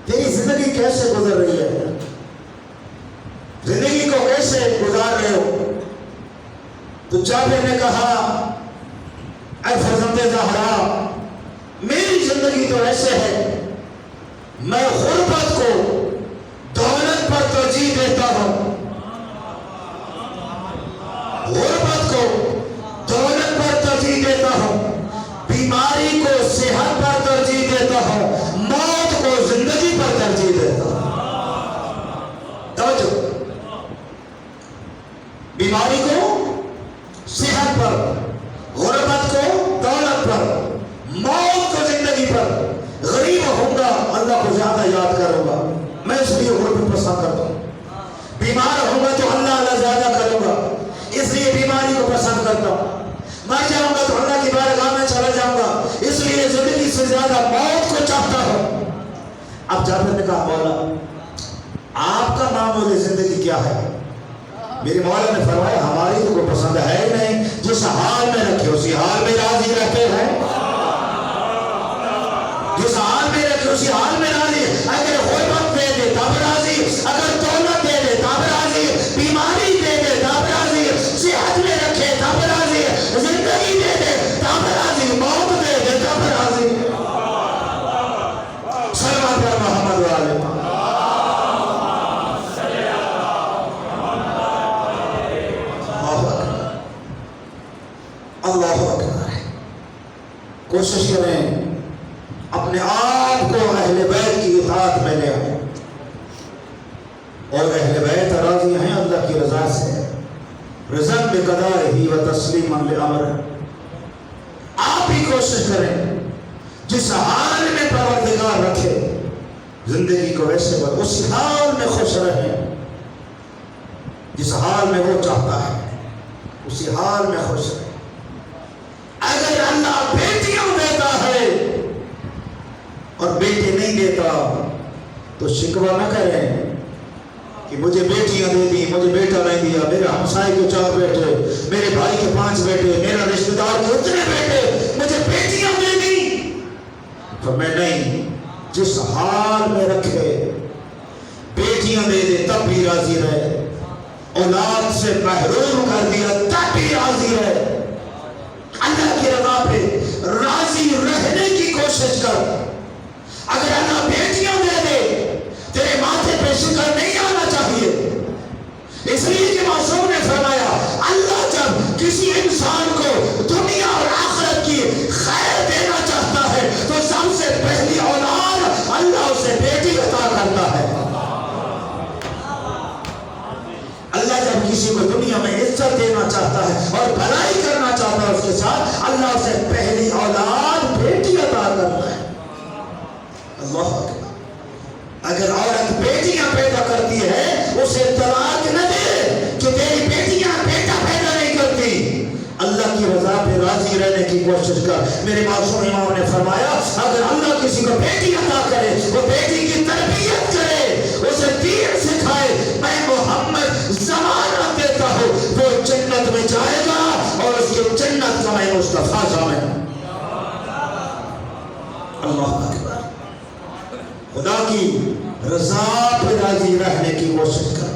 Speaker 1: تیری زندگی کیسے گزر رہی ہے، زندگی کو کیسے گزار رہے ہو؟ تو جابر نے کہا اے فرزند زہرا میری زندگی تو ایسے ہے، میں غربت کو دولت پر ترجیح دیتا ہوں، غربت کو دولت پر ترجیح دیتا ہوں، بیماری کو صحت پر ترجیح دیتا ہوں، موت کو زندگی پر ترجیح دیتا ہوں۔ توجہ، بیماری کو صحت پر، غربت کو دولت پر، موت کو زندگی پر۔ غریب ہوں گا اللہ کو زیادہ یاد کروں گا، میں اس لیے غربت پسند کرتا ہوں۔ بیمار ہوں گا تو اللہ زیادہ کروں گا، اس لیے بیماری کو پسند کرتا ہوں۔ مر جاؤں گا تو اللہ کی بارگاہ میں چلا جاؤں گا، اس لیے زندگی سے زیادہ موت کو چاہتا ہوں۔ اب جابر نے کہا مولا آپ کا معمول زندگی کیا ہے؟ میرے مولا نے فرمایا ہماری تو کوئی پسند ہے ہی نہیں، جس حال میں رکھے اسی حال میں راضی رہتے ہیں، جس حال میں رکھے اسی حال میں راضی۔ اگر غربت دے دے تب راضی، اگر دولت دے دے تب راضی، بیماری دے دے تب راضی، صحت میں رکھے تب راضی، زندگی دے دے تب راضی، موت دے دے تب راضی۔ صلوات پر محمد والے اللہ اکبر۔ کوشش کریں اپنے آپ کو اہل بیت کی اطاعت میں لے آئیں، اور اہل بیت راضی ہیں اللہ کی رضا سے، رضا بقضائہ و تسلیما لامرہ۔ آپ بھی کوشش کریں جس حال میں پروردگار رکھے زندگی کو ویسے بر اس حال میں خوش رہیں، جس حال میں وہ چاہتا ہے اسی حال میں خوش رہیں۔ اگر اللہ بیٹیاں دیتا ہے اور بیٹے نہیں دیتا تو شکوہ نہ کریں کہ مجھے بیٹیاں دے دی، مجھے بیٹا نہیں دیا، میرے ہمسائے کے 4 بیٹے، میرے بھائی کے 5 بیٹے، میرا رشتہ دار کے اتنے بیٹے، مجھے بیٹیاں دے دی۔ تو میں نہیں، جس حال میں رکھے بیٹیاں دے دے تب بھی راضی رہے، اولاد سے محروم کر دیا تب بھی راضی رہے۔ اللہ کی رضا پہ راضی رہنے کی کوشش کر۔ اگر اللہ بیٹیاں دے دے تیرے ماتھے پہ شکر نہیں آنا چاہیے، اس لیے کہ معصوم نے فرمایا اللہ جب کسی انسان کو دنیا اور آخرت کی خیر دینا چاہتا ہے تو سب سے پہلی اولاد اللہ اسے بیٹی عطا کرتا ہے۔ اللہ جب کسی کو دنیا میں عزت دینا چاہتا ہے اور بھلائی کرنا چاہتا ہے اس کے ساتھ، اللہ اسے پہلی اولاد بیٹی عطا کرتا ہے۔ اللہ اکبر۔ اگر عورت بیٹیاں پیدا کرتی ہے اسے طلاق نہ دے کہ تیری بیٹیاں بیٹا پیدا نہیں کرتی، اللہ کی رضا پہ راضی رہنے کی کوشش کر۔ میرے معصوم امام نے فرمایا اگر اللہ کسی کو بیٹی عطا کرے وہ بیٹی کی تربیت کرے، اسے دین سکھائے، میں محمد ضمانت دیتا ہوں وہ جنت میں جائے گا اور اس کی جنت کا میں مصطفیٰ ضامن ہوں۔ اللہ اکبر۔ خدا کی رضا پہ راضی رہنے کی کوشش کر،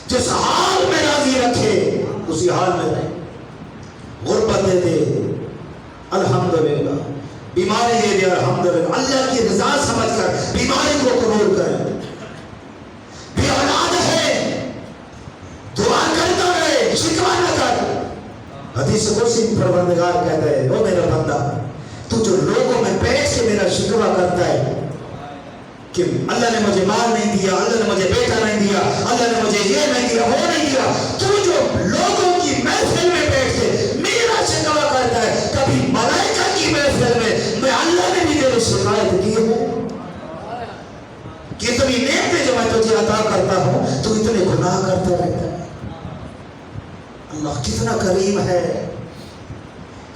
Speaker 1: جس حال میں راضی رکھے اسی حال میں رہے۔ غربت دے دے الحمدللہ، بیماری دے دے الحمدللہ، اللہ کی رضا سمجھ کر بیماری کو قبول کریں۔ بے اولاد ہے دعا کرتا رہے، شکوہ نہ کر۔ حدیث قدسی پروردگار کہتا ہے او میرا بندہ تو جو لوگوں میں بیٹھ کے میرا شکوہ کرتا ہے کہ اللہ نے مجھے مال نہیں دیا، اللہ نے مجھے بیٹا نہیں دیا، اللہ نے مجھے یہ نہیں دیا، وہ نہیں دیا، تو جو لوگوں کی محفل میں بیٹھ کے میرا شکوہ کرتا ہے، کبھی ملائکہ کی محفل میں اللہ نے بھی تیری شکایت کی ہے کہ اتنی نعمتیں جو میں تجھے عطا کرتا ہوں تو اتنے گناہ کرتا رہتا ہے۔ اللہ کتنا کریم ہے۔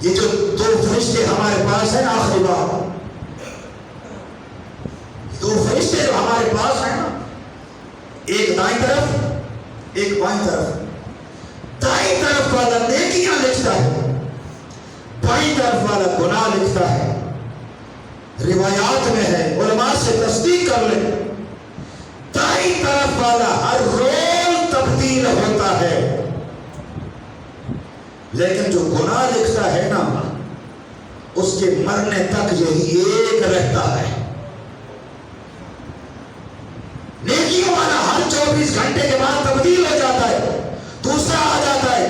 Speaker 1: یہ جو 2 فرشتے ہمارے پاس ہیں، آخری بات، 2 فرشتے جو ہمارے پاس ہیں نا، ایک دائیں طرف ایک بائیں طرف، دائیں طرف والا نیکیاں لکھتا ہے، بائیں طرف والا گناہ لکھتا ہے۔ روایات میں ہے، علماء سے تصدیق کر لیں، دائیں طرف والا ہر روز تبدیل ہوتا ہے، لیکن جو گناہ لکھتا ہے نا اس کے مرنے تک یہی ایک رہتا ہے۔ نیکیوں والا ہر 24 گھنٹے کے بعد تبدیل ہو جاتا ہے، دوسرا آ جاتا ہے،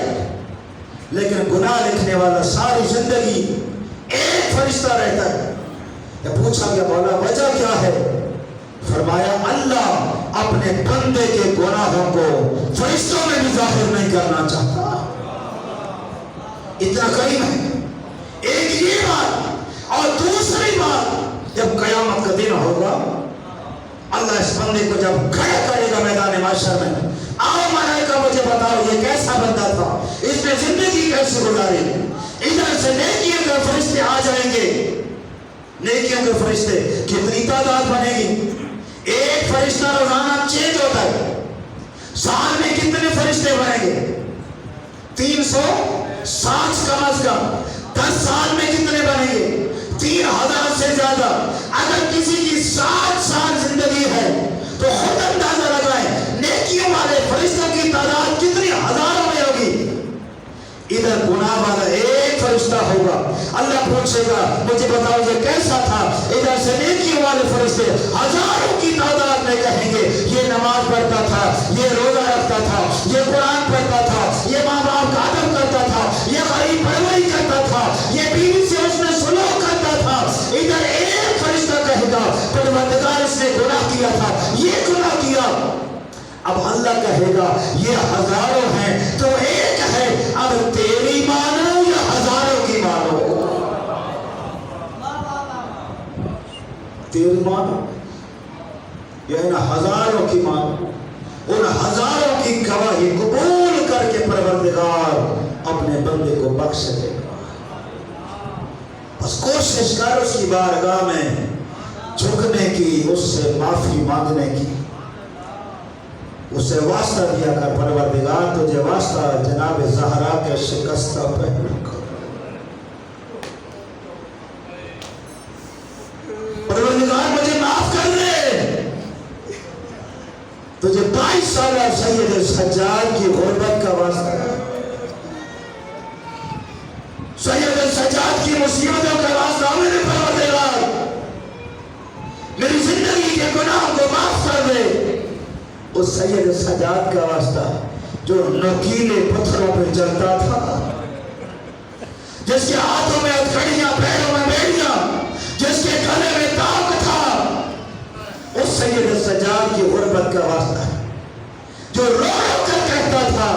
Speaker 1: لیکن گناہ لکھنے والا ساری زندگی ایک فرشتہ رہتا ہے۔ جب پوچھا کہ مولا وجہ کیا ہے، فرمایا اللہ اپنے بندے کے گناہوں کو فرشتوں میں بھی ظاہر نہیں کرنا چاہتا۔ اتنا کریم ہے۔ ایک یہ بات، اور دوسری بات جب قیامت کا دن ہوگا اللہ اس بندے کو جب کھڑا کرے گا میدان محشر میں، آؤ ملائکہ مجھے بتاؤ یہ کیسا بندہ تھا، اس نے زندگی کیسے گزاری۔ ادھر سے نیکیوں کے فرشتے آ جائیں گے، نیکیوں کے فرشتے کتنی تعداد بنے گی؟ ایک فرشتہ روزانہ چینج ہوتا ہے، سال میں کتنے فرشتے بنیں گے؟ 360 کم از کم۔ 10 سال میں کتنے بنیں گے؟ 3000 سے زیادہ۔ اگر کسی کی 60 سال زندگی ہے تو خود اندازہ لگائیں نیکیوں والے فرشتوں کی تعداد کتنی ہزاروں میں ہوگی۔ ادھر گناہ والا ایک فرشتہ ہوگا، اللہ پوچھے گا مجھے بتاؤ یہ کیسا تھا، ادھر سے نیکیوں والے فرشتے ہزاروں کی تعداد میں کہیں گے یہ نماز پڑھتا تھا، یہ روزہ رکھتا تھا، یہ قرآن پڑھتا تھا، یہ ماں باپ کا ادب کرتا تھا، یہ غریب پروری کرتا تھا، یہ بیوی سے اس نے سلوک کرتا تھا، اب اللہ کہے گا یہ ہزاروں ہیں تو ایک ہے، اب تیری مانو یا ہزاروں کی مانو؟ تیری مانو یا ان ہزاروں کی مانو؟ ان ہزاروں کی گواہی قبول کر کے پروردگار اپنے بندے کو بخش دے گا۔ بس کوشش کر اس کی بارگاہ میں جھکنے کی، اس سے معافی مانگنے کی، اس سے واسطہ دیا کر پروردگار تجھے واسطہ جناب زہرا کے شکستہ پہلو کر، پروردگار مجھے معاف کر دے، تجھے 22 سالہ سید سجاد کی غربت کا واسطہ، سید سجاد کی مصیبتوں کا واسطہ، میرے پروردگار میری زندگی کے گناہ کو معاف کر دے۔ اس سید سجاد کا واسطہ جو نوکیلے پتھروں پہ چلتا تھا، جس کے ہاتھوں میں ہتھکڑیاں، پیروں میں بیڑیاں، جس کے گلے میں تاک تھا، اس سید سجاد کی غربت کا واسطہ جو رو رو کر کہتا تھا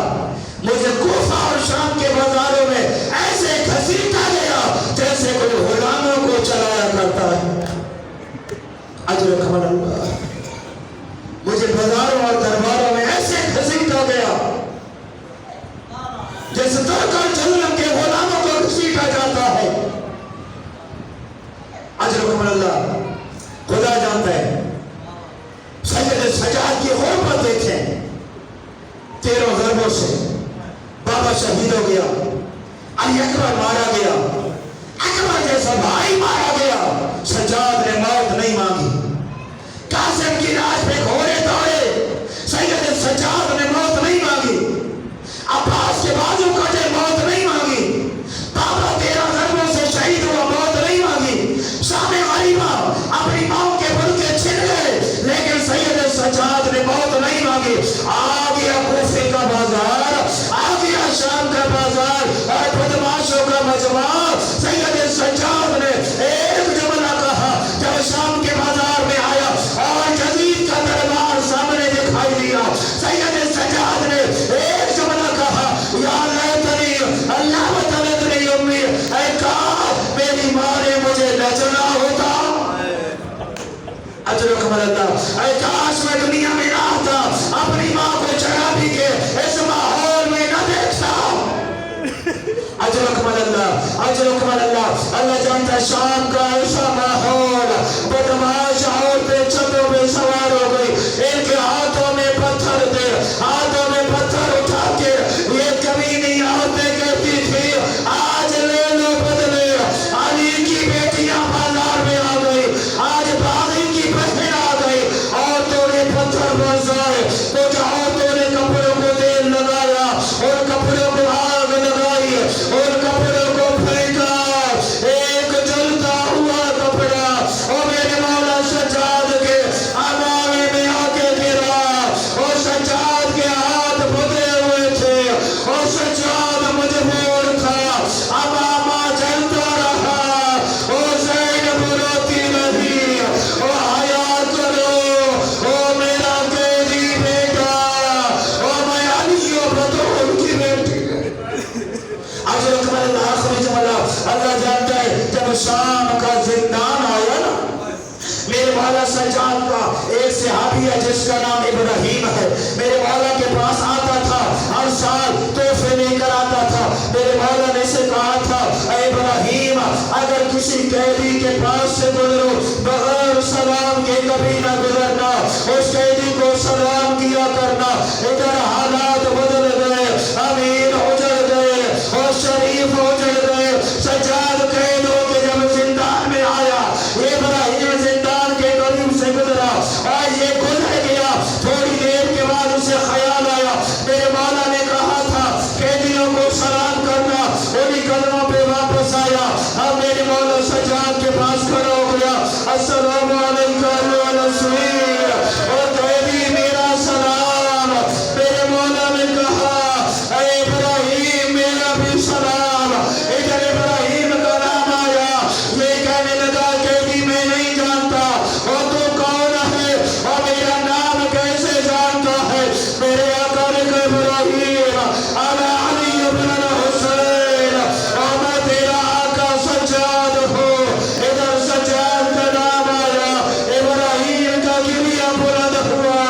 Speaker 1: مجھے کوفہ اور شام کے بازاروں میں ایسے گھسیٹا گیا جیسے کوئی غلاموں کو چلایا کرتا ہے، اجر کمل اللہ، مجھے بازاروں اور درباروں میں ایسے گھسیٹا گیا جیسے ترک اور جہنم کے غلاموں کو گھسیٹا جاتا ہے، اجر کمل اللہ۔ خدا جانتا ہے سید سجاد کی غربت دیکھیں، 13 ضربوں سے بابا شہید ہو گیا، علی اکبر مارا گیا، اکبر جیسا بھائی مارا گیا، سجاد نے موت نہیں مانگی، قاسم کی لاش پہ گھوڑے دوڑے، سید سجاد نے موت نہیں مانگی، عباس کے بازو کٹے، موت نہیں مانگی، بابا 13 ضربوں سے شہید ہوا، موت نہیں مانگی، شام غریبہ اپنی ماں کے بلکے چھن گئے، لیکن سید سجاد نے موت نہیں مانگی۔ آ گیا کوفے کا بازار، آ گیا شام کا بازار اور بدماشوں کا مجمع، سید سجاد نے ایک جملہ کہا جب شام کے بازار میں آیا اور یزید کا دربار سامنے دکھائی دیا، سید سجاد نے ایک جملہ کہا یا لیتنی اللہ وطلتنی امی، اے کاش میری ماں نے مجھے نہ چنا ہوتا، اجر کمل اللہ، اے کاش میں دنیا میں نہ آتا، اپنی ماں کو چڑھا بھی کے اس ماحول میں نہ دیکھتا، اجر کمل اللہ، اجر کمل اللہ۔ اللہ جانتا ہے شام کا ایسا ماحول، بدماش عورتیں چھتوں پہ سوار ہو گئی، ان کے ہاتھوں میں پتھر تھے، ہاتھوں میں پتھر اٹھا کے یہ کبھی نہیں عورتیں کہتی تھی آج لے لو بدلے، علی کی بیٹیاں بازار میں آ گئی، آج باغی کی بہنیں آ گئی، عورتوں نے پتھر برسائے، کچھ عورتوں نے کپڑوں کو تیل لگایا اور کپڑوں کو آگ لگائی اور کپڑوں کو پھینکا، ایک جلتا ہوا کپڑا اور میرے مولا سجاد کے امامے میں آ کے گرا، اور سجاد کے ہاتھ بدلے ہوئے تھے اور سجاد مجبور تھا، امامہ جلتا رہا اور زینب روتی رہی، اور حیا کرو او میرا قیدی بیٹا، اور میں علی و بطول کی بیٹی، اجر کمل اللہ۔ آخری جملہ اللہ جانتا ہے جب شام کا زندان آیا نا، میرے مولا سجاد کا ایک صحابی ہے جس کا نام ابراہیم ہے، میرے مولا کے پاس آتا تھا، ہر سال تحفے لے کر آتا تھا، میرے مولا نے اسے کہا تھا اے ابراہیم اگر کسی قیدی کے پاس سے گزرو بغیر سلام کے کبھی نہ گزرنا، اس قیدی کو سلام کیا کرنا۔ ادھر حالات بدل گئے، امیر اجڑ گئے اور شریف اجڑ گئے، سجاد قید ہو کے جب زندان میں آیا، یہ ابراہیم زندان کے قریب سے گزرا اور یہ گزر گیا، تھوڑی دیر کے بعد اسے خیال آیا میرے مولا نے کہا تھا قیدیوں کو سلام کرنا، انہی قدموں پہ واپس آیا، اب میرے مولا سجاد کے پاس کھڑا ہو گیا، السلام علیکم اور قیدی میرا سلام، میرے مولا نے کہا اے ابراہیم میرا بھی سلام، ادھر ابراہیم کا نام آیا، یہ کہنے لگا قیدی میں نہیں جانتا اور تو کون ہے اور میرا نام کیسے جانتا ہے، ابراہیم علی علی بن الحسین، اور میں تیرا آقا سجاد ہوں۔ ادھر سجاد کا نام آیا، ابراہیم کا گریہ بلند ہوا،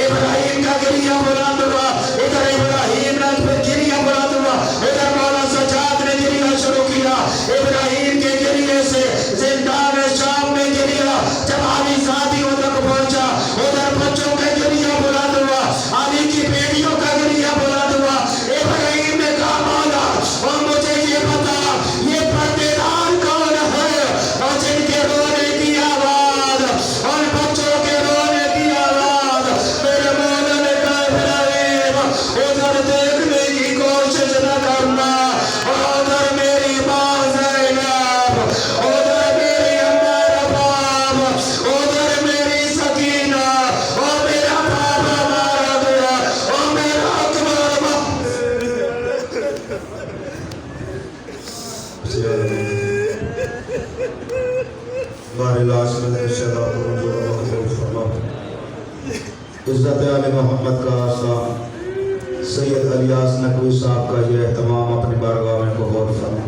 Speaker 1: ابراہیم کا گریہ بلند ہوا، ادھر ابراہیم نے گریہ بلند ہوا، ادھر مولا سجاد نے گریہ شروع کیا۔ ابراہیم کے گریہ سے زندان شام میں گریہ جب علی زادیوں تک پہنچا، ادھر بچوں کا گریہ بلند ہوا، علی کی بیٹیوں کا گریہ بلند ہوا۔ ابراہیم نے کہا مولا اور مجھے یہ بتا یہ پردے دار کون ہے، اور جن کے رونے کی آواز اور بچوں کے رونے کی آواز، میرے مولا نے کہا ابراہیم ادھر دیکھنے کی کوشش نہ کرنا، اور ادھر میری ماں زینب، ادھر میری اما رباب، ادھر میری سکینہ، اور میرا بابا مارا گیا، اور میرا اکبر بارے لاش میں شہداء کو منظور و مقبول فرما۔ عزت علی محمد کا آسا سید الیاس نقوی صاحب کا یہ اہتمام اپنی بارگاہ میں قبول فرما۔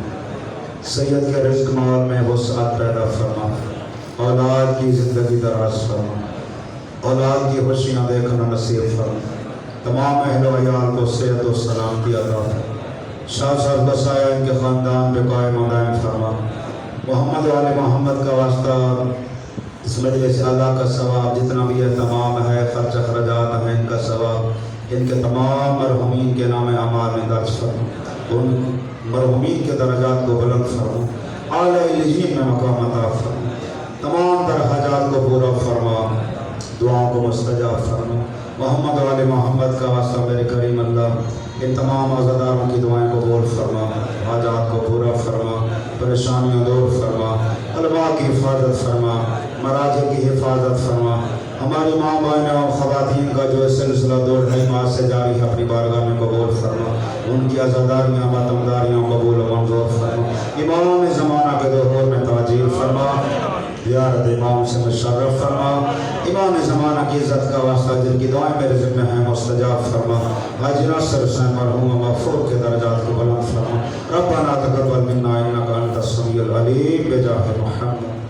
Speaker 1: سید کے رزق مال میں وسعت پیدا فرما، اولاد کی زندگی دراز فرما، اولاد کی خوشیاں دیکھنا نصیب فرما، تمام اہل و عیال کو صحت و سلامتی عطا فرما، شاہ صاحب کا سایہ ان کے خاندان پہ قائم و دائم فرما۔ محمد و آل محمد کا واسطہ اس مجلس اللہ کا ثواب جتنا بھی ہے تمام ہے، خرچ اخراجات ہیں ان کا ثواب ان کے تمام مرحومین کے نام اعمال میں درج فرما، ان مرحومین کے درجات کو بلند فرما، اعلی علیین میں مقام عطا فرما، تمام در حاجات کو پورا فرما، دعاؤں کو مستجاب فرما۔ محمد و آل محمد کا واسطہ میرے کریم اللہ ان تمام عزاداروں کی دعائیں کو قبول فرما، حاجات کو پورا فرما، پریشانیاں دور فرما، علماء کی حفاظت فرما، مراجع کی حفاظت فرما، ہماری ماں بہنوں اور خواتین کا جو سلسلہ 2-2.5 ماہ سے جاری ہے اپنی بارگاہ میں قبول فرما، ان کی عزاداریاں ماتمداریاں قبول و منظور فرما، امام زمانہ کے ظہور میں تعجیل فرما، زیارت امام سے مشرف فرما، امام زمانہ کی عزت کا واسطہ جن کی دعائیں میرے ذمہ ہیں مستجاب فرما، حاجی ناصر حسین مرحوم مغفور کے درجات کو بلند فرما، ربنا تقبل منا انک انت السمیع العلیم بجاہ محمد۔